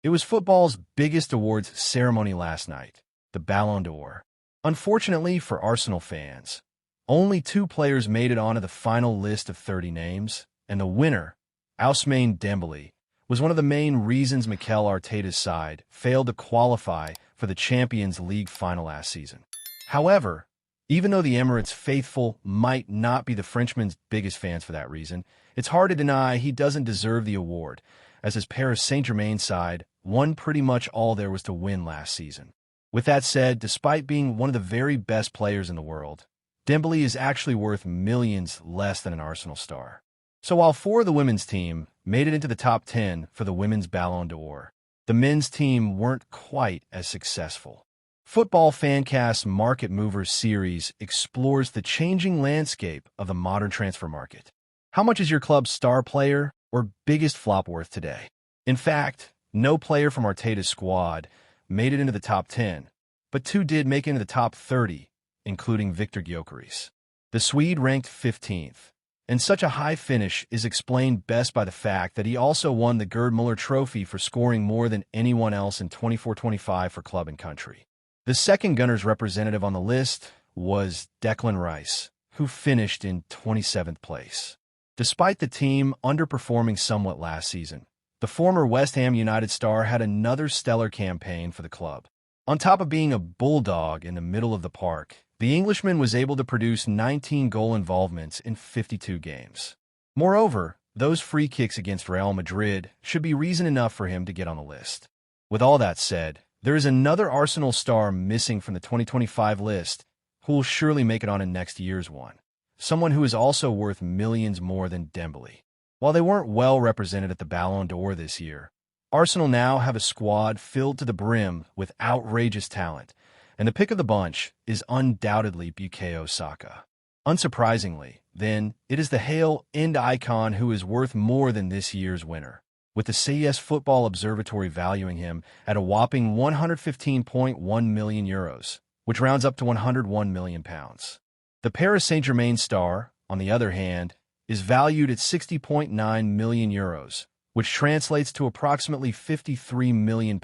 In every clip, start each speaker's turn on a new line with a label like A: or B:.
A: It was football's biggest awards ceremony last night, the Ballon d'Or. Unfortunately for Arsenal fans, only two players made it onto the final list of 30 names, and the winner, Ousmane Dembele, was one of the main reasons Mikel Arteta's side failed to qualify for the Champions League final last season. However, even though the Emirates faithful might not be the Frenchman's biggest fans for that reason, it's hard to deny he doesn't deserve the award, as his Paris Saint-Germain side won pretty much all there was to win last season. With that said, despite being one of the very best players in the world, Dembele is actually worth millions less than an Arsenal star. So while four of the women's team made it into the top 10 for the women's Ballon d'Or, the men's team weren't quite as successful. Football Fancast Market Movers series explores the changing landscape of the modern transfer market. How much is your club's star player or biggest flop worth today? In fact, no player from Arteta's squad made it into the top 10, but two did make it into the top 30, including Victor Gyökeres. The Swede ranked 15th, and such a high finish is explained best by the fact that he also won the Gerd Muller Trophy for scoring more than anyone else in 24-25 for club and country. The second Gunners representative on the list was Declan Rice, who finished in 27th place. Despite the team underperforming somewhat last season, the former West Ham United star had another stellar campaign for the club. On top of being a bulldog in the middle of the park, the Englishman was able to produce 19 goal involvements in 52 games. Moreover, those free kicks against Real Madrid should be reason enough for him to get on the list. With all that said, there is another Arsenal star missing from the 2025 list who will surely make it on in next year's one. Someone who is also worth millions more than Dembele. While they weren't well represented at the Ballon d'Or this year, Arsenal now have a squad filled to the brim with outrageous talent, and the pick of the bunch is undoubtedly Bukayo Saka. Unsurprisingly, then, it is the Hale-End icon who is worth more than this year's winner, with the CES Football Observatory valuing him at a whopping €115.1 million, which rounds up to £101 million. The Paris Saint-Germain star, on the other hand, is valued at €60.9 million, which translates to approximately £53 million,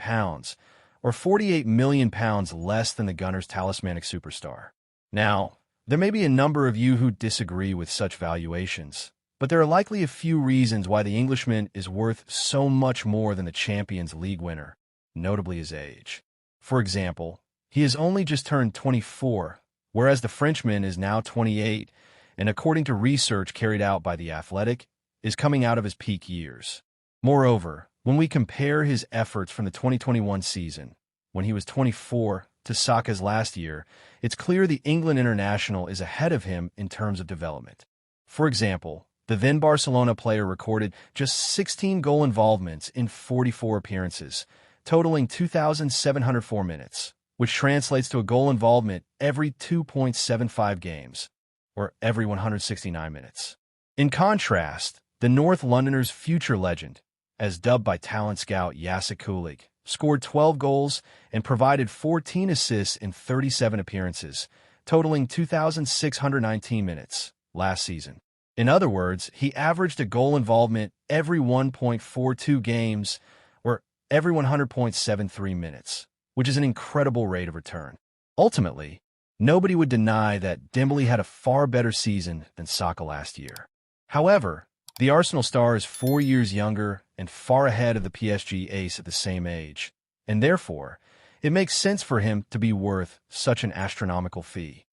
A: or £48 million less than the Gunners' talismanic superstar. Now, there may be a number of you who disagree with such valuations, but there are likely a few reasons why the Englishman is worth so much more than the Champions League winner, notably his age. For example, he has only just turned 24, whereas the Frenchman is now 28, and according to research carried out by The Athletic, is coming out of his peak years. Moreover, when we compare his efforts from the 2021 season, when he was 24, to Saka's last year, it's clear the England international is ahead of him in terms of development. For example, the then Barcelona player recorded just 16 goal involvements in 44 appearances, totaling 2,704 minutes, which translates to a goal involvement every 2.75 games, or every 169 minutes. In contrast, the North Londoners' future legend, as dubbed by talent scout Jacek Kulik, scored 12 goals and provided 14 assists in 37 appearances, totaling 2,619 minutes last season. In other words, he averaged a goal involvement every 1.42 games, or every 100.73 minutes, which is an incredible rate of return. Ultimately, nobody would deny that Dembele had a far better season than Saka last year. However, the Arsenal star is 4 years younger and far ahead of the PSG ace at the same age, and therefore, it makes sense for him to be worth such an astronomical fee.